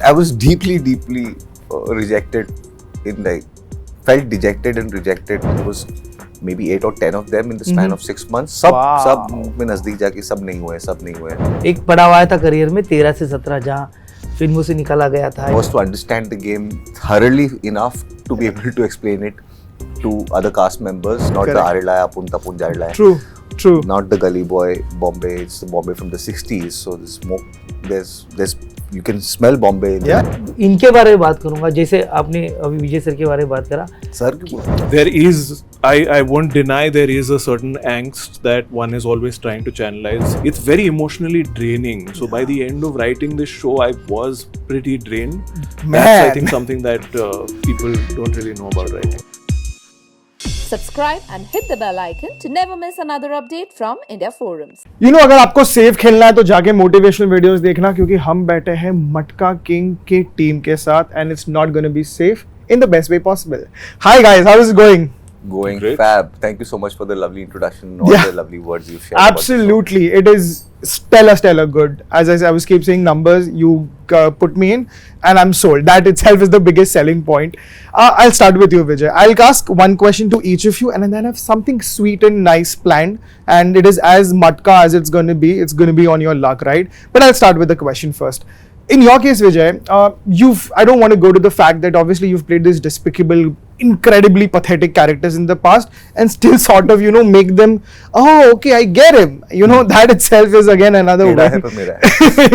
I was deeply rejected in like felt dejected and rejected. It was maybe 8 or 10 of them in the span of 6 months. सब में नजदीक जाके सब नहीं हुए. एक पड़ाव आया था करियर में 13 से 17 जहाँ फिल्मों से निकाला गया था. Was to understand the game thoroughly enough to be able to explain it to other cast members, not the Arilaya Apun Tapun Jarilaya. True. Not the gully boy Bombay. It's the Bombay from the 60s. So there's you can smell Bombay. इनके बारे में बात करूंगा, जैसे आपने अभी विजय sir के बारे में बात करा. Sir, there is, I won't deny there is a certain angst that one is always trying to channelize. It's very emotionally draining. So by the end of writing this show, I was pretty drained. That's I think something that people don't really know about writing. Subscribe and hit the bell icon to never miss another update from India Forums. अगर आपको safe खेलना है तो जाके motivational videos देखना, क्योंकि हम बैठे हैं मटका किंग की टीम के साथ and it's not gonna be safe in the best way possible. Hi guys, how is it going? Going Great. fab. Thank you so much for the lovely introduction and all the lovely words you've shared. Absolutely, it is stellar good. As I was keep saying numbers, you put me in and I'm sold. That itself is the biggest selling point. I'll start with you, Vijay. I'll ask one question to each of you and then I have something sweet and nice planned, and it is as matka as it's going to be. It's going to be on your luck, right? But I'll start with the question first. In your case, Vijay, I don't want to go to the fact that obviously you've played these despicable, incredibly pathetic characters in the past and still sort of, make them, oh, okay, I get him. That itself is again another one.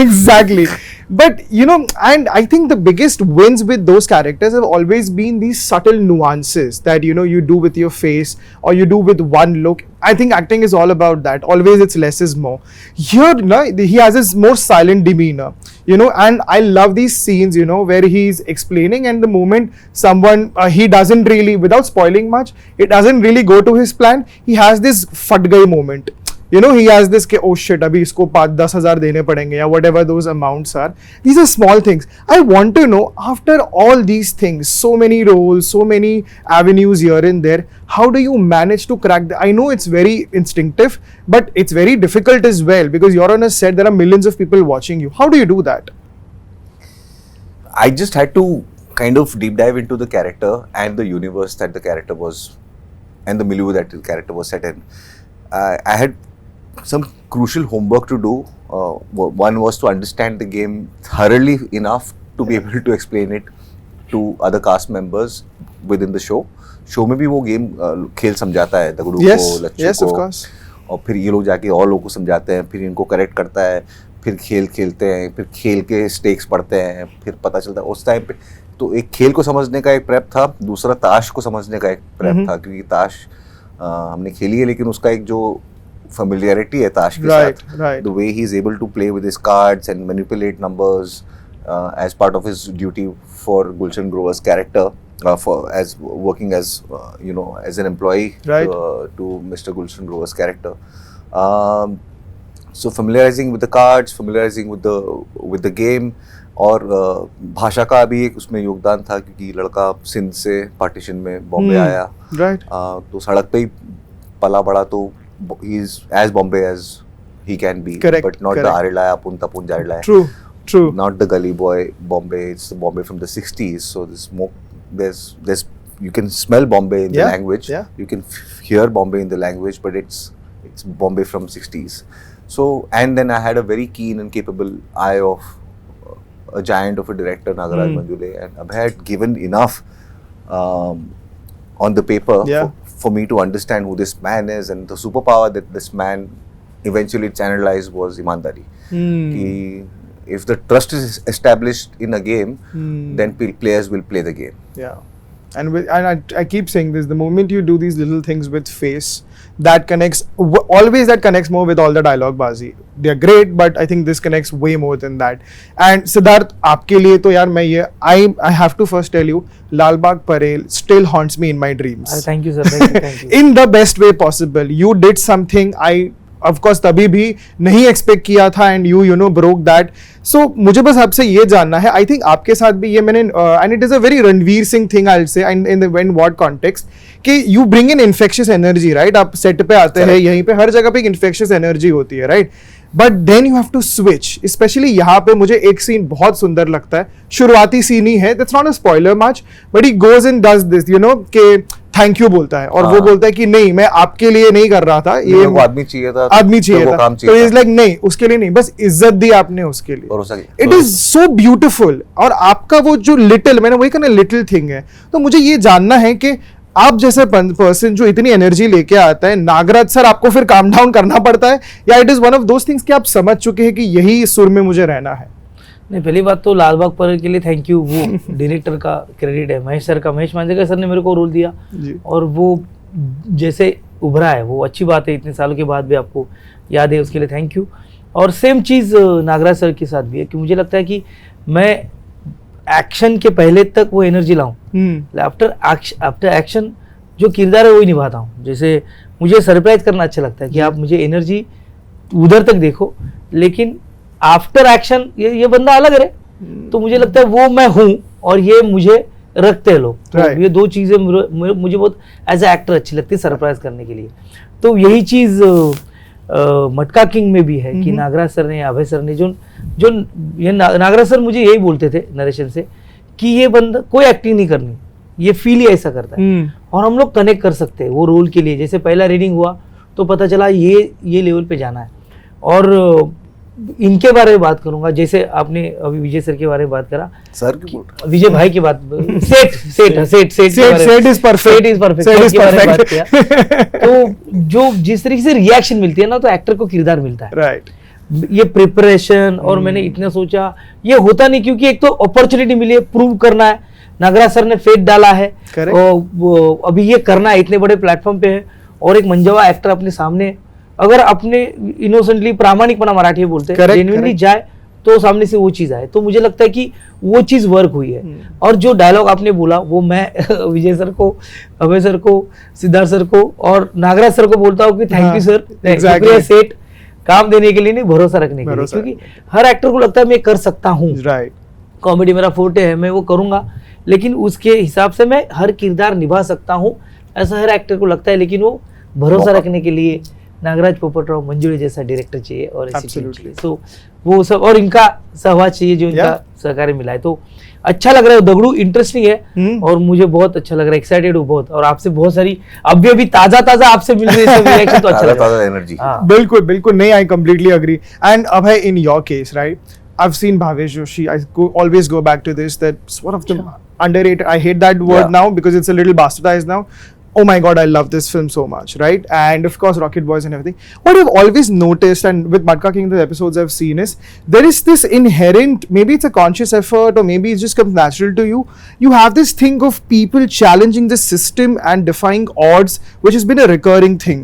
Exactly. But, and I think the biggest wins with those characters have always been these subtle nuances that, you do with your face or you do with one look. I think acting is all about that. Always it's less is more. Here, he has his more silent demeanor, and I love these scenes, where he's explaining and the moment someone, he doesn't really, without spoiling much, it doesn't really go to his plan. He has this fat guy moment. He has this, oh shit, abhi isko 5-10,000 dene padenge, ya whatever those amounts are. These are small things. I want to know, after all these things, so many roles, so many avenues here and there, how do you manage to crack the, I know it's very instinctive, but it's very difficult as well because you're on a set, there are millions of people watching you. How do you do that? I just had to kind of deep dive into the character and the universe that the character was, and the milieu that the character was set in. I had some crucial homework to do. One was to understand the game thoroughly enough to be able to explain it to other cast members within the show. Show में भी वो game खेल समझाता है दगड़ू को, लच्छू को, और फिर ये लोग जाके और लोगों को समझाते हैं, फिर इनको करेक्ट करता है, फिर खेल खेलते हैं, फिर खेल के स्टेक्स पढ़ते हैं, फिर पता चलता है उस टाइम पे. तो एक खेल को समझने का एक प्रेप था, दूसरा ताश को समझने का एक प्रेप था, क्योंकि ताश हमने खेली है लेकिन उसका एक जो familiarity है ताश के साथ, the way he is able to play with his cards and manipulate numbers as part of his duty for Gulshan Grover's character, as working as as an employee to Mr. Gulshan Grover's character. So familiarizing with the cards, familiarizing with the game, और भाषा का भी एक उसमें योगदान था क्योंकि लड़का सिंध से पार्टीशन में बॉम्बे आया, तो सड़क पे ही पला बड़ा, तो he is as Bombay as he can be, but not the Arilaya Apun Tapun Jarilaya. True. Not the gully boy Bombay. It's the Bombay from the 60s. So there's you can smell Bombay in the language. You can hear Bombay in the language, but it's Bombay from 60s. So, and then I had a very keen and capable eye of a giant of a director, Nagaraj Manjule, and Abhay had given enough on the paper for me to understand who this man is, and the superpower that this man eventually channelized was imandari. If the trust is established in a game, then players will play the game. Yeah. And I keep saying this, the moment you do these little things with face, that connects, always that connects more with all the dialogue bazi. They're great, but I think this connects way more than that. And Siddharth, aapke liye to yaar, I have to first tell you, Lal Bagh Parel still haunts me in my dreams. Thank you, sir. Thank you. In the best way possible. You did something I, of course, तभी भी नहीं expect किया था, and you broke that. So मुझे बस आपसे ये जानना है, I think आपके साथ भी ये मैंने, and it is a very Ranveer Singh thing I'll say, and in what context, कि you bring in infectious energy, right? आप set पे आते हैं, यहीं पे हर जगह पे एक infectious energy होती है, right? But then you have to switch. Specially यहाँ पे मुझे एक सीन बहुत सुंदर लगता है, शुरुआती सीन ही है, that's not a spoiler much, but he goes and does this, you know, के थैंक यू बोलता है और वो बोलता है कि नहीं मैं आपके लिए नहीं कर रहा था, ये आदमी चाहिए था, आदमी चाहिए वो था, काम तो चाहिए इज लाइक नहीं उसके लिए नहीं, बस इज्जत दी आपने उसके लिए. भरोसा इट इज सो ब्यूटिफुल. और आपका वो जो लिटिल, मैंने वही कहना लिटिल थिंग है, तो मुझे ये जानना है कि आप जैसे पर्सन जो इतनी एनर्जी लेके आता है, नागराज सर आपको फिर काम डाउन करना पड़ता है या it is one of those things कि आप समझ चुके हैं कि यही सुर में मुझे रहना है? नहीं, पहली बात तो लाल बाग पर के लिए थैंक यू, वो डायरेक्टर का क्रेडिट है, महेश सर का, महेश मांजरेकर सर ने मेरे को रोल दिया जी. और वो जैसे उभरा है वो अच्छी बात है, इतने सालों के बाद भी आपको याद है, उसके लिए थैंक यू. और सेम चीज़ नागराज सर के साथ भी है कि मुझे लगता है कि मैं एक्शन के पहले तक वो एनर्जी लाऊं, आफ्टर एक्शन जो किरदार है वही निभाता हूँ. जैसे मुझे सरप्राइज करना अच्छा लगता है कि आप मुझे एनर्जी उधर तक देखो, लेकिन आफ्टर एक्शन ये बंदा अलग है, तो मुझे लगता है वो मैं हूँ और ये मुझे रखते हैं लोग. तो Right. ये दो चीज़ें मुझे बहुत एज ए एक्टर अच्छी लगती है सरप्राइज करने के लिए. तो यही चीज़ मटका किंग में भी है कि नागराज सर ने, अभय सर ने, जो ये नागराज सर मुझे यही बोलते थे नरेशन से कि ये बंदा कोई एक्टिंग नहीं करनी, ये फील ही ऐसा करता है और हम लोग कनेक्ट कर सकते हैं वो रोल के लिए. जैसे पहला रीडिंग हुआ तो पता चला ये लेवल पे जाना है. और इनके बारे में बात करूंगा, जैसे आपने अभी विजय सर के बारे में बात करा, सर की बोल रहा विजय भाई की बात, सेठ इज परफेक्ट. तो जो जिस तरीके से रिएक्शन मिलती है ना, तो एक्टर को किरदार मिलता है. राइट. ये प्रिपरेशन और मैंने इतना सोचा ये होता नहीं, क्योंकि एक तो अपॉर्चुनिटी मिली है, प्रूव करना है, नागराज सर ने फेट डाला है और अभी ये करना है, इतने बड़े प्लेटफॉर्म पे है और एक मंजवा एक्टर अपने सामने, अगर अपने इनोसेंटली प्रामाणिकपना मराठी में बोलते हैं, जेन्युइनली जाए तो सामने से वो चीज आए, तो मुझे लगता है कि वो चीज वर्क हुई है. और जो डायलॉग आपने बोला वो मैं विजय सर को, अभय सर को, सिद्धार्थ सर को और नागराज सर को बोलता हूँ कि थैंक यू सर, शुक्रिया सेठ, काम देने के लिए नहीं, भरोसा रखने के लिए, क्योंकि हर एक्टर को लगता है मैं कर सकता हूँ. राइट. कॉमेडी मेरा फोर्टे है, मैं वो करूंगा, लेकिन उसके हिसाब से मैं हर किरदार निभा सकता हूँ, ऐसा हर एक्टर को लगता है. लेकिन वो भरोसा रखने के लिए नागराज पोपटराव मंजुळे जैसा डायरेक्टर चाहिए और ऐसी टीम चाहिए. तो वो सब और इनका सहवास चाहिए जो इनका सहकार्य मिला है. तो अच्छा लग रहा है, दगड़ू इंटरेस्टिंग है और मुझे बहुत अच्छा लग रहा है, एक्साइटेड हूँ बहुत. और आपसे बहुत सारी अभी ताजा आपसे मिल रही है रिएक्शन, तो अच्छा लग रहा है. एनर्जी. बिल्कुल नहीं, I completely agree. And Abhay, in your case, right, I've seen Bhavesh Joshi. Always go back to this. That's one of the underrated. I hate that word now because it's a little bastardized now. Oh my God, I love this film so much, right? And of course, Rocket Boys and everything. What I've always noticed, and with Matka King, the episodes I've seen, is there is this inherent, maybe it's a conscious effort or maybe it just comes natural to you. You have this thing of people challenging the system and defying odds, which has been a recurring thing.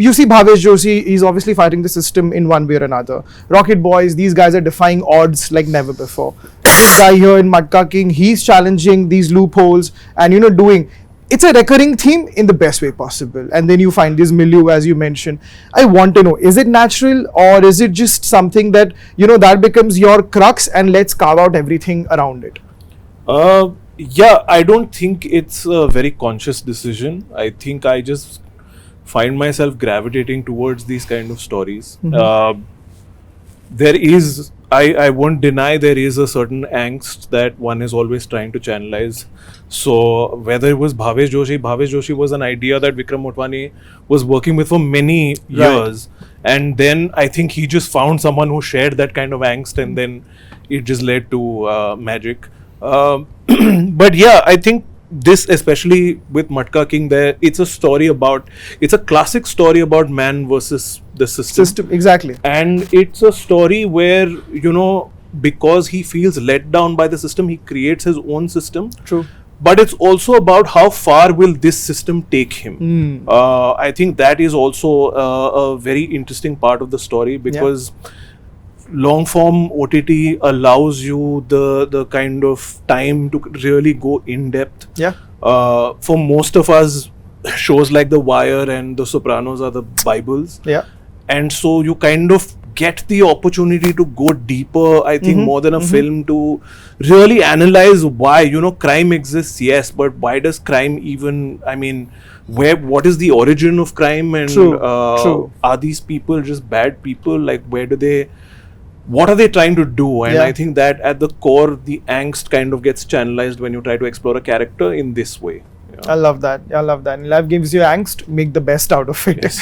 You see Bhavesh Joshi, he's obviously fighting the system in one way or another. Rocket Boys, these guys are defying odds like never before. This guy here in Matka King, he's challenging these loopholes and, you know, doing. It's a recurring theme in the best way possible. And then you find this milieu, as you mentioned. I want to know, is it natural or is it just something that, you know, that becomes your crux and let's carve out everything around it? Yeah, I don't think it's a very conscious decision. I think I just find myself gravitating towards these kind of stories. There is, I won't deny there is a certain angst that one is always trying to channelize. So whether it was Bhavesh Joshi was an idea that Vikram Motwani was working with for many years. And then I think he just found someone who shared that kind of angst and then it just led to magic. But yeah, I think this, especially with Matka King, it's a classic story about man versus the system. Exactly. And it's a story where, you know, because he feels let down by the system, he creates his own system. True. But it's also about how far will this system take him. I think that is also a very interesting part of the story, because long form OTT allows you the kind of time to really go in depth. Yeah. For most of us, shows like The Wire and The Sopranos are the Bibles. Yeah. And so you kind of get the opportunity to go deeper, I think, more than a film, to really analyze why, you know, crime exists, yes, but why does crime even, I mean, what is the origin of crime, and True. are these people just bad people? Like, what are they trying to do? And Yeah. I think that at the core, the angst kind of gets channelized when you try to explore a character in this way. I love that. And life gives you angst, make the best out of it. Yes.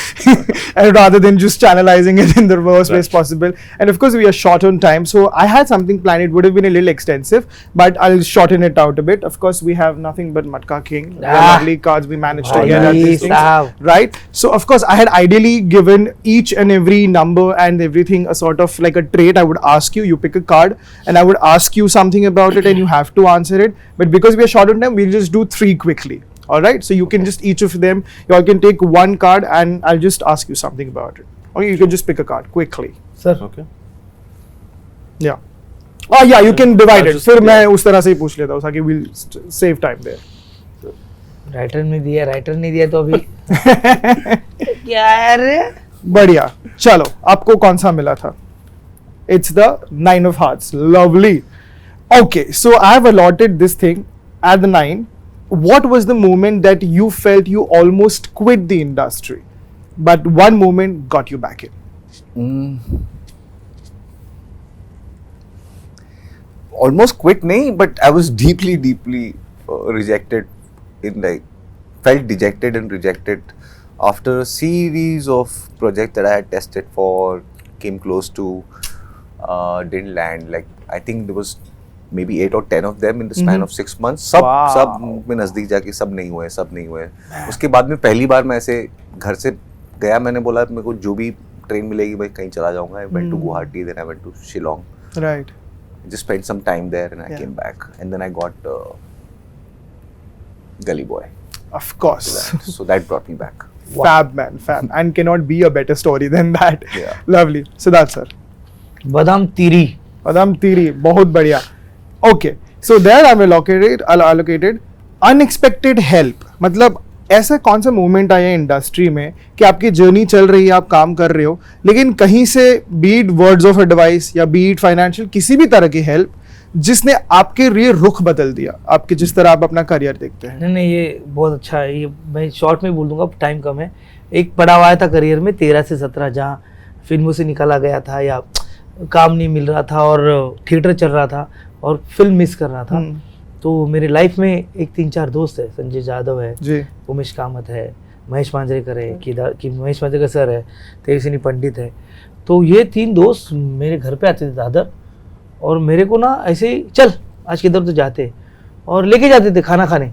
And rather than just channelizing it in the worst ways Right. possible. And of course, we are short on time. So I had something planned. It would have been a little extensive, but I'll shorten it out a bit. Of course, we have nothing but Matka King. The lovely cards we managed to get at these things. Right? So, of course, I had ideally given each and every number and everything a sort of like a trait. I would ask you, you pick a card, and I would ask you something about it, and you have to answer it. But because we are short on time, we'll just do 3 quickly. All right, so you can just each of them, you all can take one card, and I'll just ask you something about it. Or you can just pick a card quickly. Sir, Okay. Yeah. Oh yeah, you can divide I'll it. just- फिर मैं yeah. उस तरह से ही पूछ लेता हूँ ताकि we'll save time there. Writer ने दिया तो अभी क्या है रे? बढ़िया. चलो, आपको कौन सा मिला था? It's the 9 of Hearts. Lovely. Okay, so I have allotted this thing at the 9. What was the moment that you felt you almost quit the industry, but one moment got you back in? Almost quit nahi, but I was deeply rejected, felt dejected and rejected after a series of projects that I had tested for, came close to, didn't land. Like, I think there was maybe 8 or 10 of them in the span of 6 months. सब में नजदीक जाके सब नहीं हुए. उसके बाद में पहली बार मैं ऐसे घर से गया, मैंने बोला मेरे को जो भी ट्रेन मिलेगी भाई कहीं चला जाऊंगा. I went to Guwahati, then I went to Shillong. Right. Just spent some time there and I Yeah. came back, and then I got Gully Boy. Of course. So that brought me back. Fab man, fab. And cannot be a better story than that. Yeah. Lovely. Siddharth sir. बादाम तीरी. Badam Tiri, बहुत बढ़िया. Okay, so there I've allocated unexpected help. मतलब ऐसा कौन सा moment आया industry में कि आपकी जर्नी चल रही है, आप काम कर रहे हो, लेकिन कहीं से बीट वर्ड्स ऑफ एडवाइस या बीट फाइनेंशियल किसी भी तरह की हेल्प जिसने आपके लिए रुख बदल दिया, आपके जिस तरह आप अपना करियर देखते हैं? नहीं, ये बहुत अच्छा है. ये मैं शॉर्ट में बोल दूंगा, टाइम कम है. एक पड़ाव आया था करियर में 13 से 17, जहाँ फिल्मों से निकाला गया था या काम नहीं मिल रहा था और थिएटर चल रहा था और फिल्म मिस कर रहा था. तो मेरे लाइफ में एक 3-4 दोस्त है. संजय जादव है जी. उमेश कामत है, महेश मांजरेकर है, महेश मांजरेकर सर है, तेजस्विनी पंडित है. तो ये 3 दोस्त मेरे घर पे आते थे दादर, और मेरे को ना ऐसे ही चल आज किधर तो जाते, और लेके जाते थे खाना खाने.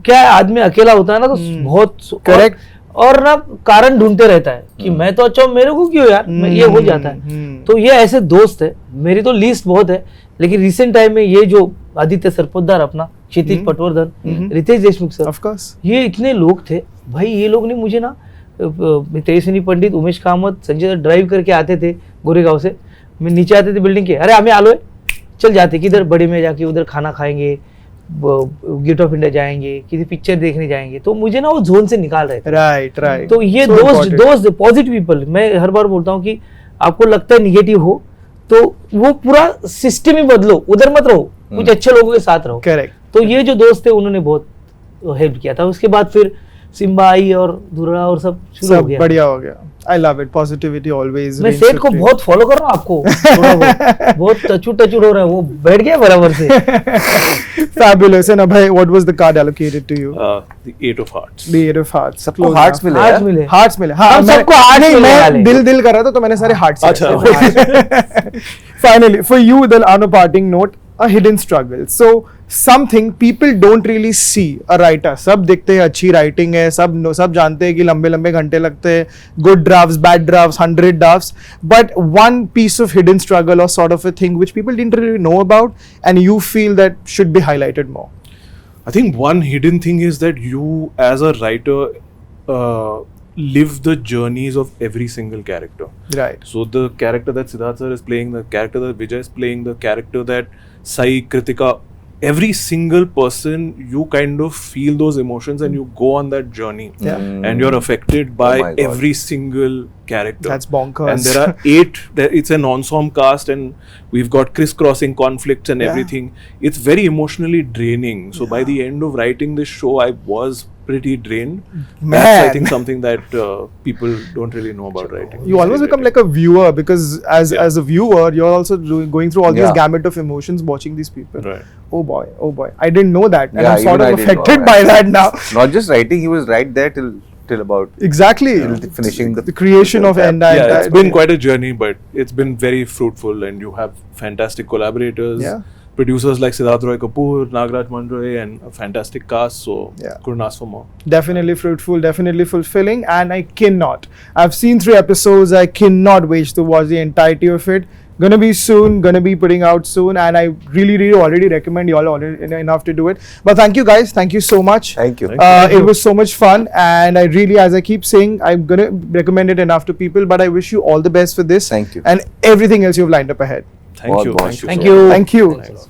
क्या है, आदमी अकेला होता है ना तो बहुत Correct. और ना कारण ढूंढते रहता है कि मैं तो अच्छा हूं, मेरे को क्यों यार, ये हो जाता है. तो ये ऐसे दोस्त है. मेरी तो लिस्ट बहुत है, लेकिन रिसेंट टाइम में ये जो आदित्य सरपोतदार अपना, Kshitij Patwardhan, Riteish Deshmukh sir, Of course. ये इतने लोग थे भाई. ये लोग ने मुझे ना तेजस्विनी पंडित, उमेश कामत, संजय ड्राइव करके आते थे गोरेगांव से. मैं नीचे आते थे बिल्डिंग के, अरे हमें आलो है, चल जाते किधर बड़े में जाके उधर खाना खाएंगे, गेट ऑफ इंडिया जाएंगे, किसी पिक्चर देखने जाएंगे. तो मुझे ना वो जोन से निकाल रहे थे. Right. तो ये So दोस्त important. Positive people. मैं हर बार बोलता हूँ कि आपको लगता है निगेटिव हो तो वो पूरा सिस्टम ही बदलो, उधर मत रहो, कुछ अच्छे लोगों के साथ रहो. Correct. तो ये जो दोस्त थे उन्होंने बहुत हेल्प किया था. उसके बाद फिर सिम्बा आई और दुर्गा और सब शुरू हो सब गया. बढ़िया हो गया. I love it. Positivity always. मैं reigns सेठ को supreme. बहुत फॉलो कर रहा हूँ आपको. थोड़ा बहुत टचूट हो रहा है, वो बैठ गया बराबर से. Fabulous. And Abhay, what was the card allocated to you? The 8 of Hearts. The 8 of Hearts. सबको Close hearts enough. मिले हार्ट यार. मिले. Hearts मिले. हाँ, हम मैं- सबको hearts नहीं, मिलने वाले. मैं दिल कर रहा था तो मैंने सारे hearts अच्छा. Finally, for you, the on a parting note, a hidden struggle. So something people don't really see a writer. सब देखते हैं अच्छी writing है, सब जानते हैं कि लंबे लंबे घंटे लगते हैं, good drafts, bad drafts, 100 drafts, but one piece of hidden struggle or sort of a thing which people didn't really know about and you feel that should be highlighted more. I think one hidden thing is that you, as a writer, live the journeys of every single character. Right. So the character that Siddharth sir is playing, the character that Vijay is playing, the character that Sai, Kritika, every single person, you kind of feel those emotions and you go on that journey. Yeah. And you're affected by Oh my God. every single character. That's bonkers. And there are 8, it's an ensemble cast and we've got crisscrossing conflicts and Yeah. everything. It's very emotionally draining. So by the end of writing this show, I was pretty drained. That's, I Man. think, something that people don't really know about writing. You almost become like a viewer because as a viewer, you're also going through all these Yeah. gamut of emotions watching these people. Right. Oh boy, I didn't know that, and Yeah, I'm sort even I of didn't know affected that. by that now. Not just writing, he was right there till about Exactly. till finishing the creation of Yeah. entire. Yeah, it's been quite a journey, but it's been very fruitful, and you have fantastic collaborators. Yeah. Producers like Siddharth Roy Kapoor, Nagraj Manroy, and a fantastic cast. So Yeah. couldn't ask for more. Definitely fruitful, definitely fulfilling, and I cannot. I've seen 3 episodes. I cannot wait to watch the entirety of it. Gonna be soon, gonna be putting out soon, and I really already recommend you all already enough to do it. But thank you guys, thank you so much. Thank you. It was so much fun, and I really, as I keep saying, I'm gonna recommend it enough to people. But I wish you all the best for this. Thank you. And everything else you've lined up ahead. Thank you. बहुत-बहुत Thank you. Thank so you. much. Thank you. Thanks.